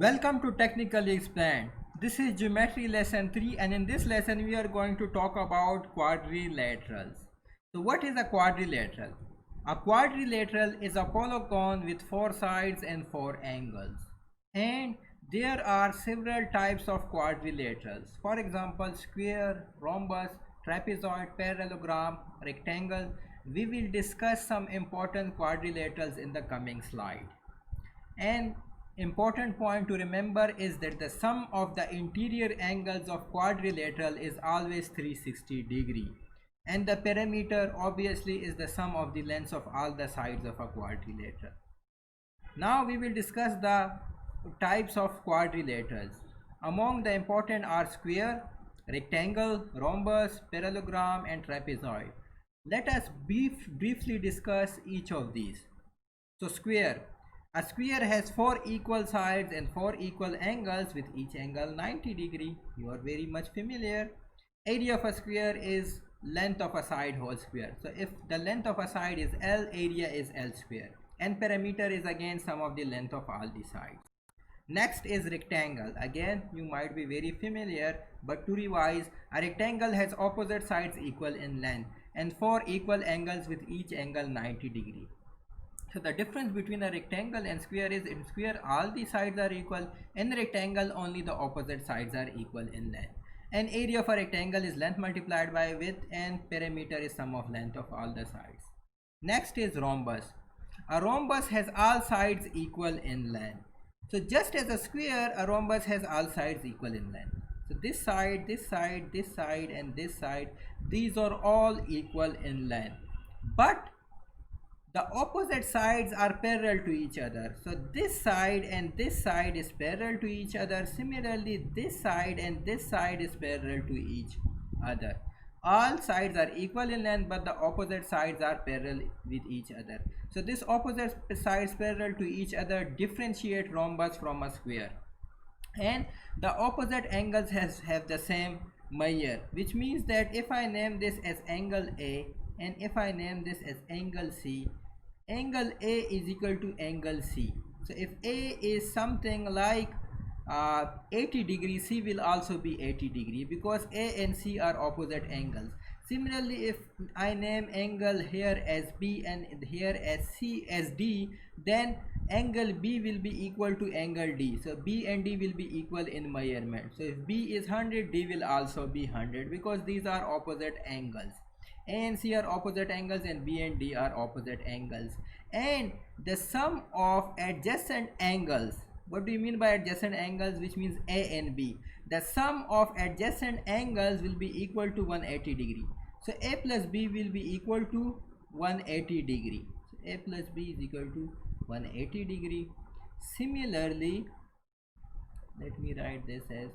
Welcome to Technically Explained. This is Geometry Lesson 3 and in this lesson we are going to talk about quadrilaterals. So what is a quadrilateral? A quadrilateral is a polygon with 4 sides and 4 angles. And there are several types of quadrilaterals. For example, square, rhombus, trapezoid, parallelogram, rectangle. We will discuss some important quadrilaterals in the coming slide. An important point to remember is that the sum of the interior angles of quadrilateral is always 360 degree, and the perimeter obviously is the sum of the lengths of all the sides of a quadrilateral. Now we will discuss the types of quadrilaterals. Among the important are square, rectangle, rhombus, parallelogram and trapezoid. Let us briefly discuss each of these. So square. A square has 4 equal sides and 4 equal angles with each angle 90 degree. You are very much familiar. Area of a square is length of a side whole square. So if the length of a side is L, area is L square. And perimeter is again sum of the length of all the sides. Next is rectangle. Again, you might be very familiar, but to revise, a rectangle has opposite sides equal in length and 4 equal angles with each angle 90 degree. So the difference between a rectangle and square is in square all the sides are equal, in rectangle only the opposite sides are equal in length. And area of a rectangle is length multiplied by width and perimeter is sum of length of all the sides. Next is rhombus. A rhombus has all sides equal in length. So just as a square, a rhombus has all sides equal in length. So this side, this side, this side and this side, these are all equal in length. But the opposite sides are parallel to each other. So this side and this side is parallel to each other. Similarly, this side and this side is parallel to each other. All sides are equal in length, but the opposite sides are parallel with each other. So this opposite sides parallel to each other differentiate rhombus from a square. And the opposite angles have the same measure, which means that if I name this as angle A and if I name this as angle C, angle A is equal to angle C. So if A is something like 80 degree, C will also be 80 degree because A and C are opposite angles. Similarly, if I name angle here as B and here as C as D, then angle B will be equal to angle D. So B and D will be equal in measurement. So if B is 100, D will also be 100 because these are opposite angles. A and C are opposite angles and B and D are opposite angles. And the sum of adjacent angles, what do you mean by adjacent angles? Which means A and B. The sum of adjacent angles will be equal to 180 degree. So A plus B will be equal to 180 degree. So A plus B is equal to 180 degree. Similarly, let me write this as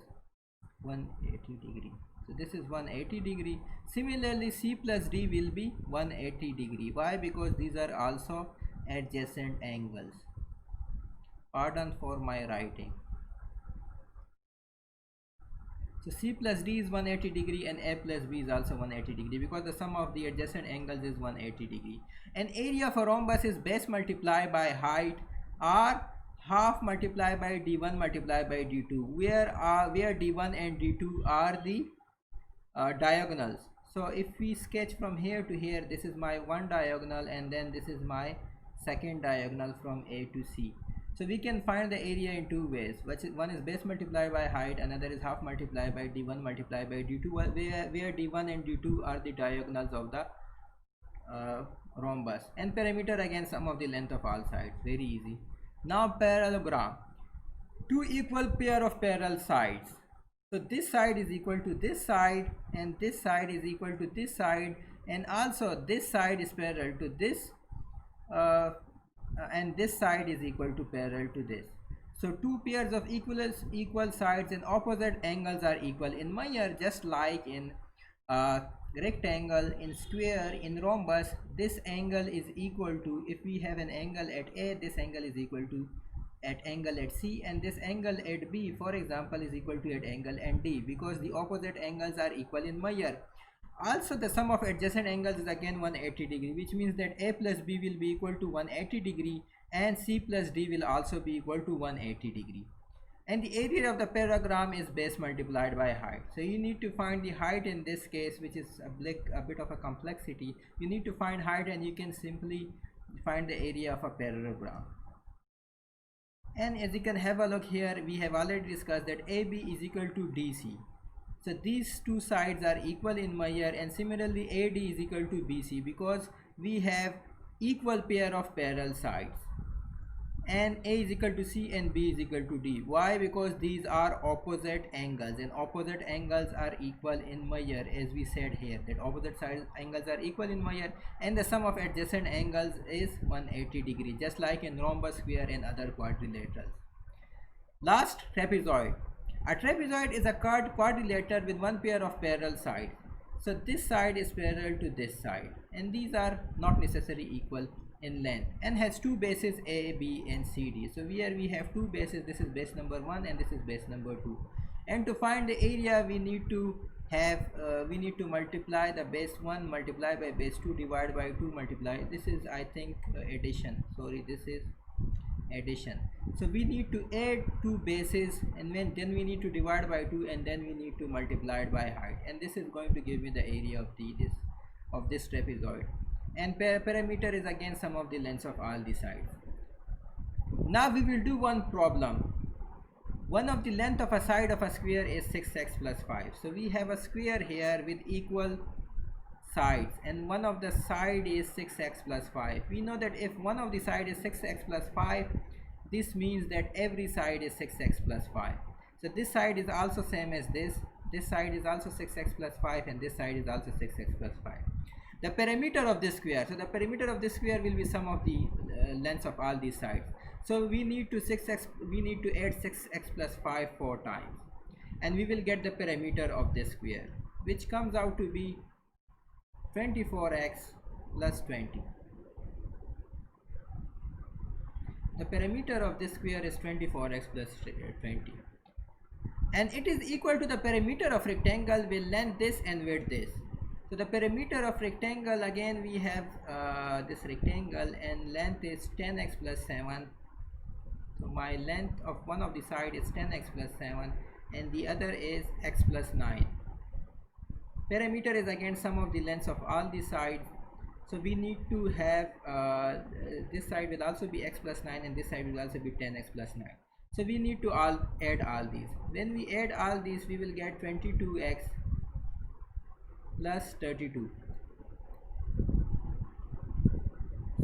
180 degree. So this is 180 degree. Similarly, C plus D will be 180 degree. Why? Because these are also adjacent angles. Pardon for my writing. So C plus D is 180 degree and A plus B is also 180 degree because the sum of the adjacent angles is 180 degree. And area of a rhombus is base multiplied by height or half multiplied by D1 multiplied by D2, where D1 and D2 are the diagonals. So if we sketch from here to here, this is my one diagonal and then this is my second diagonal from A to C. So we can find the area in two ways. One is base multiplied by height, another is half multiplied by D1 multiplied by D2, where D1 and D2 are the diagonals of the rhombus. And perimeter again sum of the length of all sides. Very easy. Now parallelogram. Two equal pair of parallel sides. So this side is equal to this side and this side is equal to this side, and also this side is parallel to this and this side is equal to parallel to this. So two pairs of equal sides and opposite angles are equal in measure, just like in rectangle, in square, in rhombus. This angle is equal to, if we have an angle at A, this angle is equal to at angle at C, and this angle at B, for example, is equal to at angle at D because the opposite angles are equal in measure. Also, the sum of adjacent angles is again 180 degree, which means that A plus B will be equal to 180 degree and C plus D will also be equal to 180 degree. and the area of the parallelogram is base multiplied by height. So you need to find the height in this case, which is a bit of a complexity. You need to find height, and you can simply find the area of a parallelogram. And as you can have a look here, we have already discussed that AB is equal to DC. So these two sides are equal in measure, and similarly AD is equal to BC, because we have equal pair of parallel sides, and A is equal to C and B is equal to D. Why? Because these are opposite angles, and opposite angles are equal in measure, as we said here that opposite side angles are equal in measure, and the sum of adjacent angles is 180 degrees, just like in rhombus, square and other quadrilaterals. Last, trapezoid. A trapezoid is a quadrilateral with one pair of parallel sides. So this side is parallel to this side, and these are not necessarily equal in length, and has two bases A, B and C, D. So here we have two bases. This is base number 1 and this is base number 2. And to find the area, we need to have multiply the base 1 multiply by base 2 divided by 2 multiply. This is, I think, addition. Sorry, this is addition. So we need to add two bases, and then we need to divide by 2, and then we need to multiply it by height, and this is going to give me the area of this trapezoid. And parameter is again sum of the lengths of all the sides. Now we will do one problem. One of the length of a side of a square is 6x plus 5. So we have a square here with equal sides, and one of the side is 6x plus 5. We know that if one of the side is 6x plus 5, this means that every side is 6x plus 5. So this side is also same as this side is also 6x plus 5, and this side is also 6x plus 5. The perimeter of this square, so the perimeter of this square will be sum of the lengths of all these sides. So we need to add 6x plus 5 4 times, and we will get the perimeter of this square, which comes out to be 24x plus 20. The perimeter of this square is 24x plus 20, and it is equal to the perimeter of rectangle with length this and width this. So the perimeter of rectangle, again we have this rectangle, and length is 10x plus 7. So my length of one of the side is 10x plus 7, and the other is x plus 9. Perimeter is again sum of the lengths of all the sides. So we need to have this side will also be x plus 9, and this side will also be 10x plus 9. So we need to add all these. When we add all these, we will get 22x plus 32.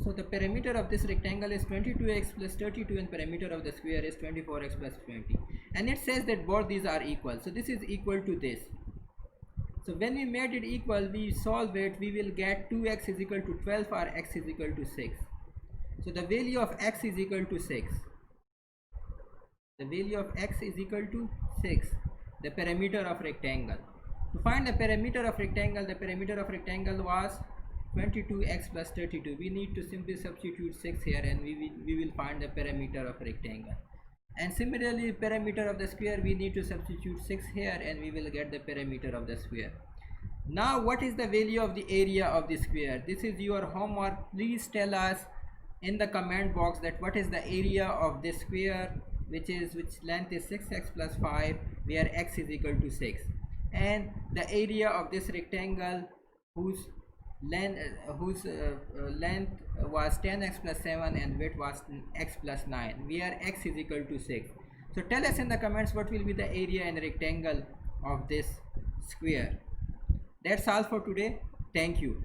So the perimeter of this rectangle is 22x plus 32, and perimeter of the square is 24x plus 20. And it says that both these are equal. So this is equal to this. So when we made it equal, we solve it, we will get 2x is equal to 12 or x is equal to 6. So the value of x is equal to 6. The value of x is equal to 6, the perimeter of rectangle. To find the perimeter of rectangle, the perimeter of rectangle was 22x plus 32. We need to simply substitute 6 here, and we will find the perimeter of rectangle. And similarly, perimeter of the square, we need to substitute 6 here, and we will get the perimeter of the square. Now what is the value of the area of the square? This is your homework. Please tell us in the comment box that what is the area of this square, which length is 6x plus 5, where x is equal to 6, and the area of this rectangle whose length was 10x plus 7 and width was x plus 9, where x is equal to 6. So tell us in the comments what will be the area in rectangle of this square. That's all for today. Thank you.